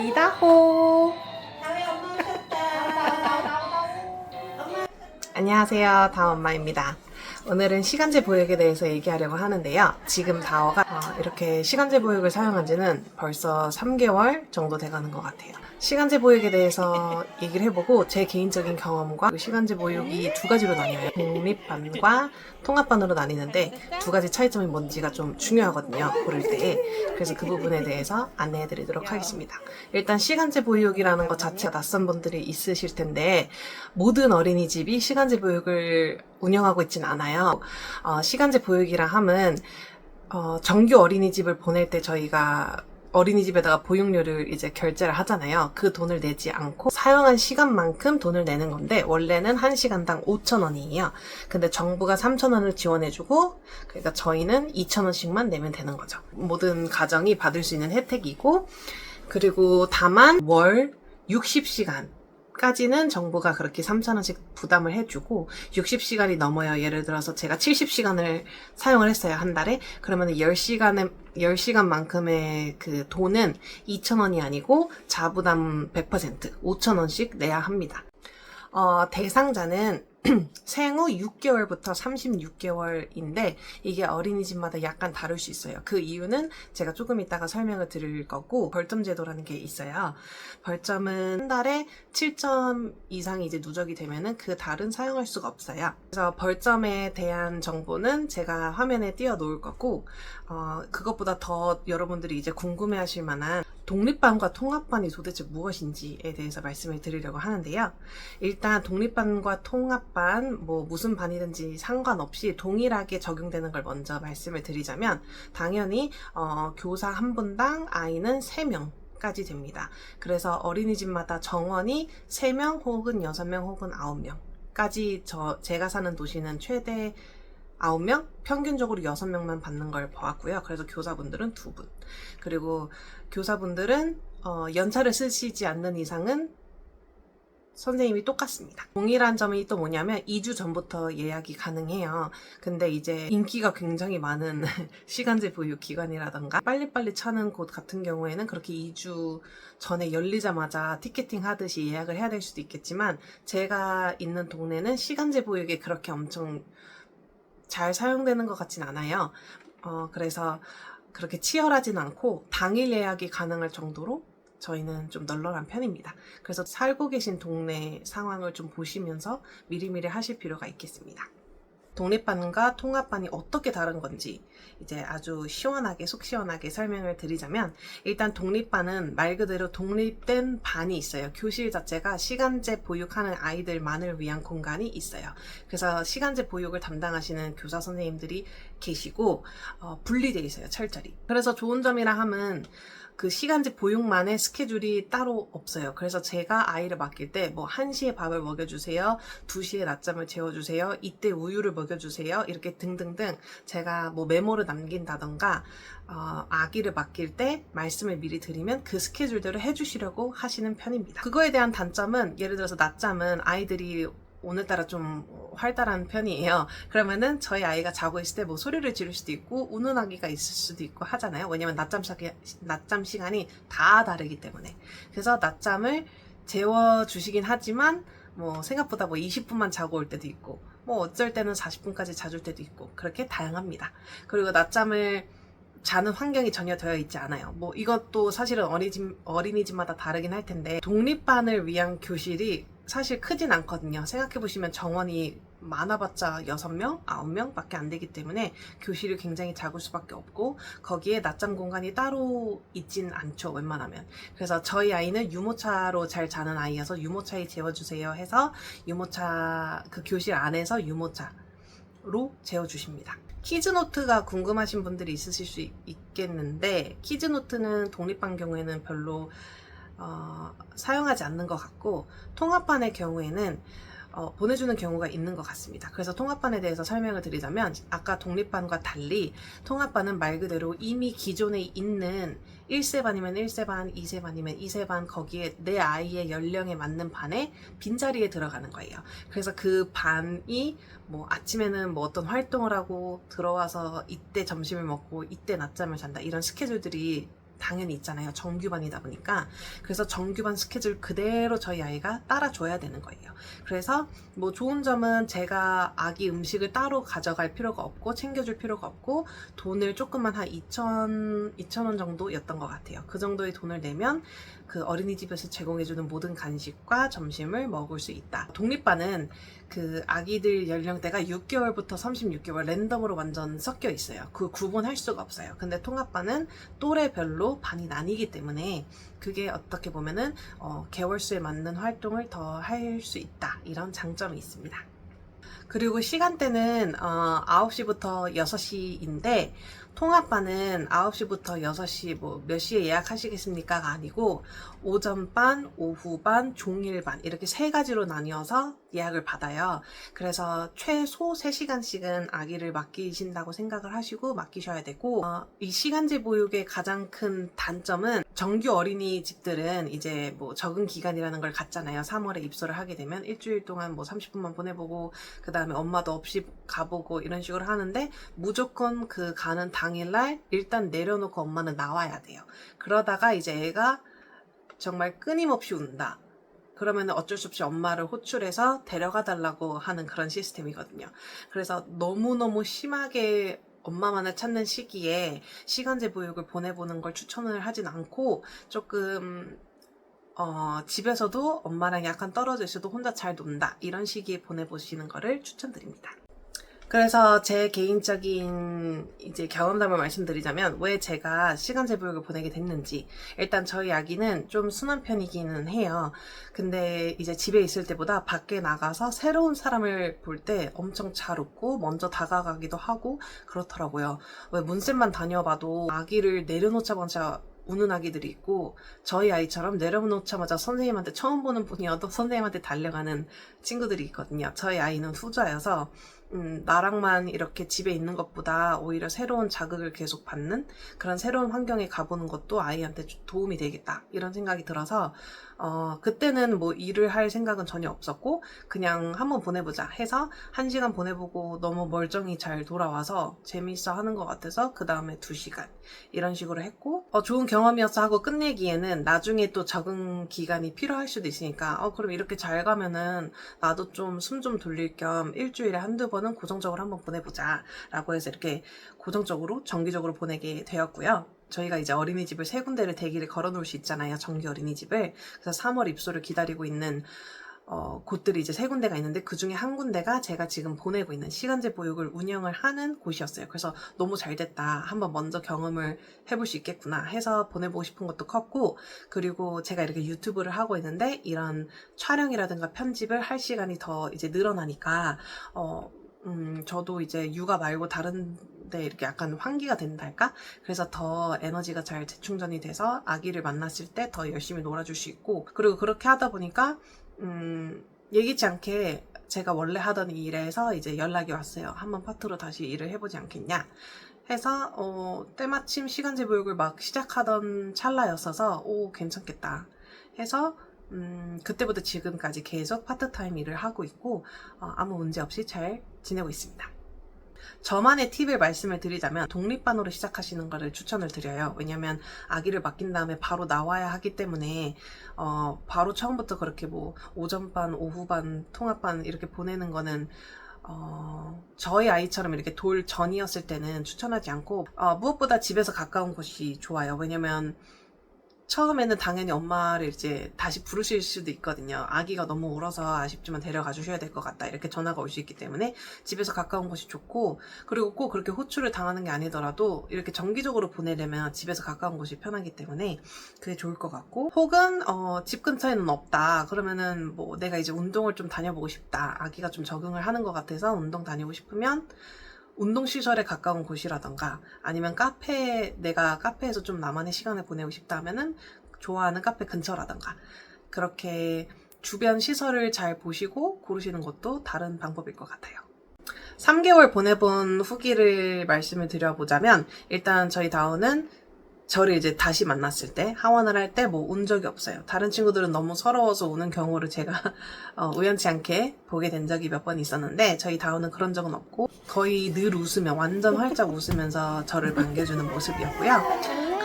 이다호. 다음에 엄마 오셨다. 안녕하세요. 다음엄마입니다. 오늘은 시간제 보육에 대해서 얘기하려고 하는데요. 지금 다오가 이렇게 시간제 보육을 사용한 지는 벌써 3개월 정도 돼가는 것 같아요. 시간제 보육에 대해서 얘기를 해보고 제 개인적인 경험과 시간제 보육이 두 가지로 나뉘어요. 독립반과 통합반으로 나뉘는데 두 가지 차이점이 뭔지가 좀 중요하거든요. 고를 때. 그래서 그 부분에 대해서 안내해드리도록 하겠습니다. 일단 시간제 보육이라는 것 자체가 낯선 분들이 있으실 텐데 모든 어린이집이 시간제 보육을 운영하고 있진 않아요. 시간제 보육이라 함은 정규 어린이집을 보낼 때 저희가 어린이집에다가 보육료를 이제 결제를 하잖아요. 그 돈을 내지 않고 사용한 시간만큼 돈을 내는 건데 원래는 1시간당 5,000원이에요. 근데 정부가 3,000원을 지원해주고 그러니까 저희는 2,000원씩만 내면 되는 거죠. 모든 가정이 받을 수 있는 혜택이고 그리고 다만 월 60시간 까지는 정부가 그렇게 3,000원씩 부담을 해주고 60시간이 넘어요. 예를 들어서 제가 70시간을 사용을 했어요. 한 달에. 그러면 10시간만큼의 그 돈은 2,000원이 아니고 자부담 100% 5,000원씩 내야 합니다. 대상자는 생후 6개월부터 36개월인데 이게 어린이집마다 약간 다를 수 있어요. 그 이유는 제가 조금 이따가 설명을 드릴 거고 벌점 제도라는 게 있어요. 벌점은 한 달에 7점 이상이 이제 누적이 되면은 그 달은 사용할 수가 없어요. 그래서 벌점에 대한 정보는 제가 화면에 띄워 놓을 거고 그것보다 더 여러분들이 이제 궁금해하실 만한 독립반과 통합반이 도대체 무엇인지에 대해서 말씀을 드리려고 하는데요. 일단 독립반과 통합반 무슨 반이든지 상관없이 동일하게 적용되는 걸 먼저 말씀을 드리자면 당연히 교사 한 분당 아이는 3명 까지 됩니다. 그래서 어린이집마다 정원이 3명 혹은 6명 혹은 9명까지 제가 사는 도시는 최대 9명, 평균적으로 6명만 받는 걸 보았고요. 그래서 교사분들은 2분. 그리고 교사분들은 연차를 쓰시지 않는 이상은 선생님이 똑같습니다. 동일한 점이 또 뭐냐면 2주 전부터 예약이 가능해요. 근데 이제 인기가 굉장히 많은 시간제 보육 기관이라던가 빨리빨리 차는 곳 같은 경우에는 그렇게 2주 전에 열리자마자 티켓팅 하듯이 예약을 해야 될 수도 있겠지만 제가 있는 동네는 시간제 보육이 그렇게 엄청 잘 사용되는 것 같진 않아요. 그래서 그렇게 치열하진 않고 당일 예약이 가능할 정도로 저희는 좀 널널한 편입니다. 그래서 살고 계신 동네 상황을 좀 보시면서 미리미리 하실 필요가 있겠습니다. 독립반과 통합반이 어떻게 다른 건지 이제 아주 시원하게 속 시원하게 설명을 드리자면 일단 독립반은 말 그대로 독립된 반이 있어요. 교실 자체가 시간제 보육하는 아이들만을 위한 공간이 있어요. 그래서 시간제 보육을 담당하시는 교사 선생님들이 계시고 분리되어 있어요. 철저히. 그래서 좋은 점이라 함은 그 시간제 보육만의 스케줄이 따로 없어요. 그래서 제가 아이를 맡길 때 1시에 밥을 먹여주세요. 2시에 낮잠을 재워주세요. 이때 우유를 먹여주세요. 이렇게 등등등 제가 메모를 남긴다던가 아기를 맡길 때 말씀을 미리 드리면 그 스케줄대로 해주시려고 하시는 편입니다. 그거에 대한 단점은 예를 들어서 낮잠은 아이들이 오늘따라 좀 활달한 편이에요. 그러면은 저희 아이가 자고 있을 때 소리를 지를 수도 있고 우는 아기가 있을 수도 있고 하잖아요. 왜냐면 낮잠 시간이 다 다르기 때문에. 그래서 낮잠을 재워주시긴 하지만 생각보다 20분만 자고 올 때도 있고 어쩔 때는 40분까지 자줄 때도 있고 그렇게 다양합니다. 그리고 낮잠을 자는 환경이 전혀 되어 있지 않아요. 이것도 사실은 어린이집마다 다르긴 할 텐데 독립반을 위한 교실이 사실 크진 않거든요. 생각해보시면 정원이 많아봤자 6명, 9명 밖에 안 되기 때문에 교실이 굉장히 작을 수밖에 없고 거기에 낮잠 공간이 따로 있진 않죠. 웬만하면. 그래서 저희 아이는 유모차로 잘 자는 아이여서 유모차에 재워주세요 해서 유모차 그 교실 안에서 유모차로 재워주십니다. 키즈노트가 궁금하신 분들이 있으실 수 있겠는데 키즈노트는 독립반 경우에는 별로 사용하지 않는 것 같고 통합반의 경우에는 보내주는 경우가 있는 것 같습니다. 그래서 통합반에 대해서 설명을 드리자면 아까 독립반과 달리 통합반은 말 그대로 이미 기존에 있는 1세반이면 1세반, 2세반이면 2세반 거기에 내 아이의 연령에 맞는 반에 빈자리에 들어가는 거예요. 그래서 그 반이 아침에는 어떤 활동을 하고 들어와서 이때 점심을 먹고 이때 낮잠을 잔다 이런 스케줄들이 당연히 있잖아요. 정규반이다 보니까. 그래서 정규반 스케줄 그대로 저희 아이가 따라줘야 되는 거예요. 그래서 뭐 좋은 점은 제가 아기 음식을 따로 가져갈 필요가 없고 챙겨줄 필요가 없고 돈을 조금만 한 2,000원 정도였던 것 같아요. 그 정도의 돈을 내면 그 어린이집에서 제공해주는 모든 간식과 점심을 먹을 수 있다. 독립반은 그 아기들 연령대가 6개월부터 36개월 랜덤으로 완전 섞여 있어요. 그 구분할 수가 없어요. 근데 통합반은 또래별로 반이 나뉘기 때문에 그게 어떻게 보면은 개월수에 맞는 활동을 더 할 수 있다. 이런 장점이 있습니다. 그리고 시간대는 9시부터 6시인데 통합반은 9시부터 6시 뭐 몇 시에 예약하시겠습니까가 아니고 오전반, 오후반, 종일반 이렇게 세 가지로 나뉘어서 예약을 받아요. 그래서 최소 3시간씩은 아기를 맡기신다고 생각을 하시고 맡기셔야 되고 이 시간제 보육의 가장 큰 단점은 정규 어린이집들은 이제 뭐 적응 기간이라는 걸 갖잖아요. 3월에 입소를 하게 되면 일주일 동안 뭐 30분만 보내보고 그 다음에 엄마도 없이 가보고 이런 식으로 하는데 무조건 그 가는 당일날 일단 내려놓고 엄마는 나와야 돼요. 그러다가 이제 애가 정말 끊임없이 운다. 그러면 어쩔 수 없이 엄마를 호출해서 데려가 달라고 하는 그런 시스템이거든요. 그래서 너무너무 심하게 엄마만을 찾는 시기에 시간제 보육을 보내보는 걸 추천을 하진 않고 조금 집에서도 엄마랑 약간 떨어져 있어도 혼자 잘 논다 이런 시기에 보내보시는 거를 추천드립니다. 그래서 제 개인적인 이제 경험담을 말씀드리자면 왜 제가 시간제 보육을 보내게 됐는지. 일단 저희 아기는 좀 순한 편이기는 해요. 근데 이제 집에 있을 때보다 밖에 나가서 새로운 사람을 볼 때 엄청 잘 웃고 먼저 다가가기도 하고 그렇더라고요. 왜 문쌤만 다녀봐도 아기를 내려놓자마자 우는 아기들이 있고 저희 아이처럼 내려놓자마자 선생님한테 처음 보는 분이어도 선생님한테 달려가는 친구들이 있거든요. 저희 아이는 후자여서 나랑만 이렇게 집에 있는 것보다 오히려 새로운 자극을 계속 받는 그런 새로운 환경에 가보는 것도 아이한테 도움이 되겠다 이런 생각이 들어서 그때는 뭐 일을 할 생각은 전혀 없었고 그냥 한번 보내보자 해서 1시간 보내보고 너무 멀쩡히 잘 돌아와서 재미있어 하는 것 같아서 그 다음에 2시간 이런 식으로 했고 좋은 경험이었어 하고 끝내기에는 나중에 또 적응 기간이 필요할 수도 있으니까 그럼 이렇게 잘 가면은 나도 좀 숨 좀 돌릴 겸 일주일에 한두 번은 고정적으로 한번 보내보자 라고 해서 이렇게 고정적으로 정기적으로 보내게 되었고요. 저희가 이제 어린이집을 3군데를 대기를 걸어놓을 수 있잖아요. 정규 어린이집을. 그래서 3월 입소를 기다리고 있는 곳들이 이제 3군데가 있는데 그 중에 한 군데가 제가 지금 보내고 있는 시간제 보육을 운영을 하는 곳이었어요. 그래서 너무 잘 됐다. 한번 먼저 경험을 해볼 수 있겠구나 해서 보내보고 싶은 것도 컸고 그리고 제가 이렇게 유튜브를 하고 있는데 이런 촬영이라든가 편집을 할 시간이 더 이제 늘어나니까 저도 이제 육아 말고 다른 데 이렇게 약간 환기가 된다 할까? 그래서 더 에너지가 잘 재충전이 돼서 아기를 만났을 때 더 열심히 놀아줄 수 있고 그리고 그렇게 하다 보니까 예기치 않게 제가 원래 하던 일에서 이제 연락이 왔어요. 한번 파트로 다시 일을 해보지 않겠냐 해서 때마침 시간제 보육을 막 시작하던 찰나였어서 괜찮겠다 해서 그때부터 지금까지 계속 파트타임 일을 하고 있고 아무 문제 없이 잘 지내고 있습니다. 저만의 팁을 말씀을 드리자면 독립반으로 시작하시는 거를 추천을 드려요. 왜냐면 아기를 맡긴 다음에 바로 나와야 하기 때문에 바로 처음부터 그렇게 뭐 오전반, 오후반, 통합반 이렇게 보내는 거는 저희 아이처럼 이렇게 돌 전이었을 때는 추천하지 않고 무엇보다 집에서 가까운 곳이 좋아요. 왜냐면 처음에는 당연히 엄마를 이제 다시 부르실 수도 있거든요. 아기가 너무 울어서 아쉽지만 데려가 주셔야 될 것 같다. 이렇게 전화가 올 수 있기 때문에 집에서 가까운 곳이 좋고 그리고 꼭 그렇게 호출을 당하는 게 아니더라도 이렇게 정기적으로 보내려면 집에서 가까운 곳이 편하기 때문에 그게 좋을 것 같고 혹은 집 근처에는 없다. 그러면은 뭐 내가 이제 운동을 좀 다녀보고 싶다. 아기가 좀 적응을 하는 것 같아서 운동 다니고 싶으면 운동시설에 가까운 곳이라던가 아니면 내가 카페에서 좀 나만의 시간을 보내고 싶다 하면은 좋아하는 카페 근처라던가 그렇게 주변 시설을 잘 보시고 고르시는 것도 다른 방법일 것 같아요. 3개월 보내본 후기를 말씀을 드려보자면 일단 저희 다운은 저를 이제 다시 만났을 때 하원을 할 때 뭐 운 적이 없어요. 다른 친구들은 너무 서러워서 우는 경우를 제가 우연치 않게 보게 된 적이 몇 번 있었는데 저희 다운은 그런 적은 없고 거의 늘 웃으며 완전 활짝 웃으면서 저를 반겨주는 모습이었고요.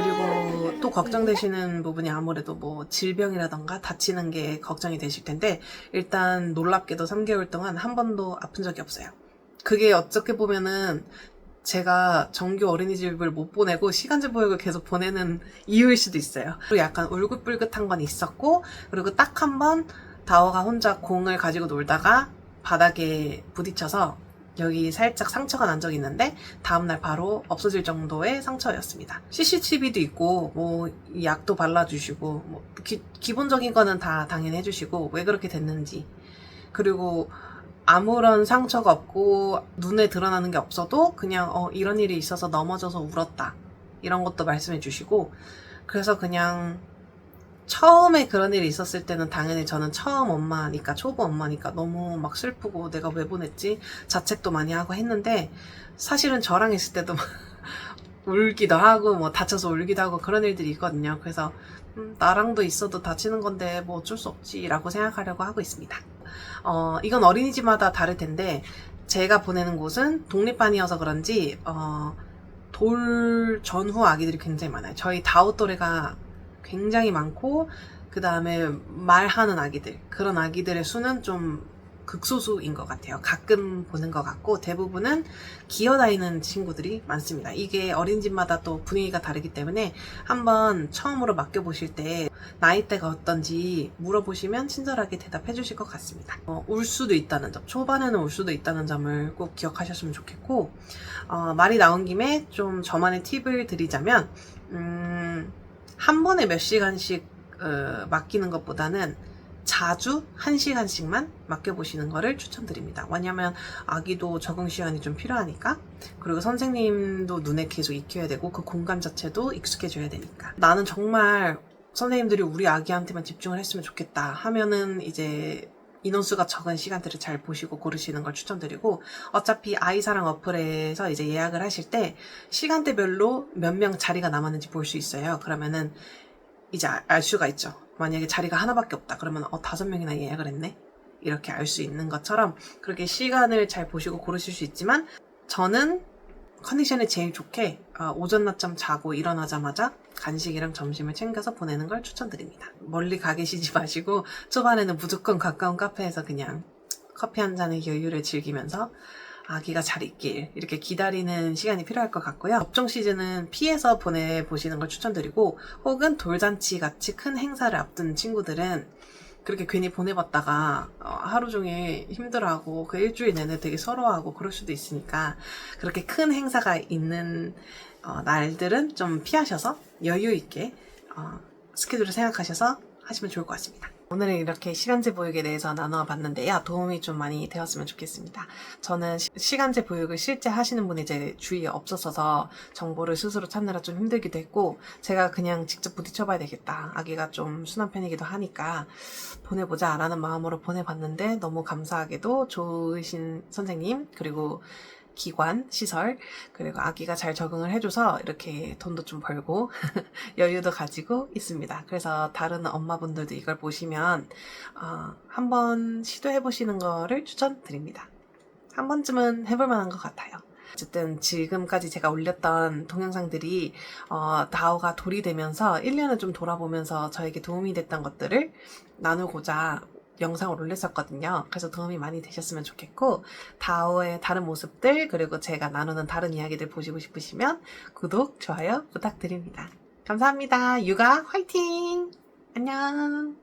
그리고 또 걱정되시는 부분이 아무래도 뭐 질병이라던가 다치는 게 걱정이 되실 텐데, 일단 놀랍게도 3개월 동안 한 번도 아픈 적이 없어요. 그게 어떻게 보면은 제가 정규 어린이집을 못 보내고 시간제 보육을 계속 보내는 이유일 수도 있어요. 그리고 약간 울긋불긋한 건 있었고, 그리고 딱 한 번 다오가 혼자 공을 가지고 놀다가 바닥에 부딪혀서 여기 살짝 상처가 난 적이 있는데, 다음날 바로 없어질 정도의 상처였습니다. CCTV도 있고 뭐 약도 발라주시고 뭐 기본적인 거는 다 당연히 해주시고, 왜 그렇게 됐는지, 그리고 아무런 상처가 없고 눈에 드러나는 게 없어도 그냥 이런 일이 있어서 넘어져서 울었다, 이런 것도 말씀해 주시고. 그래서 그냥 처음에 그런 일이 있었을 때는 당연히 저는 처음 엄마니까, 초보 엄마니까 너무 막 슬프고 내가 왜 보냈지, 자책도 많이 하고 했는데, 사실은 저랑 있을 때도 막 울기도 하고 뭐 다쳐서 울기도 하고 그런 일들이 있거든요. 그래서 나랑도 있어도 다치는 건데 뭐 어쩔 수 없지 라고 생각하려고 하고 있습니다. 이건 어린이집마다 다를 텐데, 제가 보내는 곳은 독립반이어서 그런지 돌 전후 아기들이 굉장히 많아요. 저희 다오 또래가 굉장히 많고, 그 다음에 말하는 아기들, 그런 아기들의 수는 좀 극소수인 것 같아요. 가끔 보는 것 같고, 대부분은 기어다니는 친구들이 많습니다. 이게 어린이집마다 또 분위기가 다르기 때문에 한번 처음으로 맡겨보실 때 나이대가 어떤지 물어보시면 친절하게 대답해 주실 것 같습니다. 울 수도 있다는 점, 초반에는 울 수도 있다는 점을 꼭 기억하셨으면 좋겠고, 말이 나온 김에 좀 저만의 팁을 드리자면, 한 번에 몇 시간씩 맡기는 것보다는 자주 1시간씩만 맡겨보시는 거를 추천드립니다. 왜냐면 아기도 적응 시간이 좀 필요하니까, 그리고 선생님도 눈에 계속 익혀야 되고 그 공간 자체도 익숙해져야 되니까. 나는 정말 선생님들이 우리 아기한테만 집중을 했으면 좋겠다 하면은 이제 인원수가 적은 시간대를 잘 보시고 고르시는 걸 추천드리고, 어차피 아이사랑 어플에서 이제 예약을 하실 때 시간대별로 몇 명 자리가 남았는지 볼 수 있어요. 그러면은 이제 알 수가 있죠. 만약에 자리가 하나밖에 없다 그러면 5명이나 예약을 했네, 이렇게 알 수 있는 것처럼 그렇게 시간을 잘 보시고 고르실 수 있지만, 저는 컨디션이 제일 좋게 오전 낮잠 자고 일어나자마자 간식이랑 점심을 챙겨서 보내는 걸 추천드립니다. 멀리 가 계시지 마시고 초반에는 무조건 가까운 카페에서 그냥 커피 한 잔의 여유를 즐기면서 아기가 잘 있길 이렇게 기다리는 시간이 필요할 것 같고요. 접종 시즌은 피해서 보내보시는 걸 추천드리고, 혹은 돌잔치 같이 큰 행사를 앞둔 친구들은 그렇게 괜히 보내봤다가 하루 종일 힘들어하고 그 일주일 내내 되게 서러워하고 그럴 수도 있으니까, 그렇게 큰 행사가 있는 날들은 좀 피하셔서 여유 있게 스케줄을 생각하셔서 하시면 좋을 것 같습니다. 오늘은 이렇게 시간제 보육에 대해서 나누어 봤는데요. 도움이 좀 많이 되었으면 좋겠습니다. 저는 시간제 보육을 실제 하시는 분이 제 주위에 없었어서 정보를 스스로 찾느라 좀 힘들기도 했고, 제가 그냥 직접 부딪혀봐야 되겠다, 아기가 좀 순한 편이기도 하니까 보내보자 라는 마음으로 보내봤는데, 너무 감사하게도 좋으신 선생님, 그리고 기관, 시설, 그리고 아기가 잘 적응을 해줘서 이렇게 돈도 좀 벌고 여유도 가지고 있습니다. 그래서 다른 엄마분들도 이걸 보시면 한번 시도해보시는 거를 추천드립니다. 한 번쯤은 해볼 만한 것 같아요. 어쨌든 지금까지 제가 올렸던 동영상들이 다오가 돌이 되면서 1년을 좀 돌아보면서 저에게 도움이 됐던 것들을 나누고자 영상을 올렸었거든요. 그래서 도움이 많이 되셨으면 좋겠고, 다오의 다른 모습들, 그리고 제가 나누는 다른 이야기들 보시고 싶으시면 구독, 좋아요 부탁드립니다. 감사합니다. 육아 화이팅! 안녕!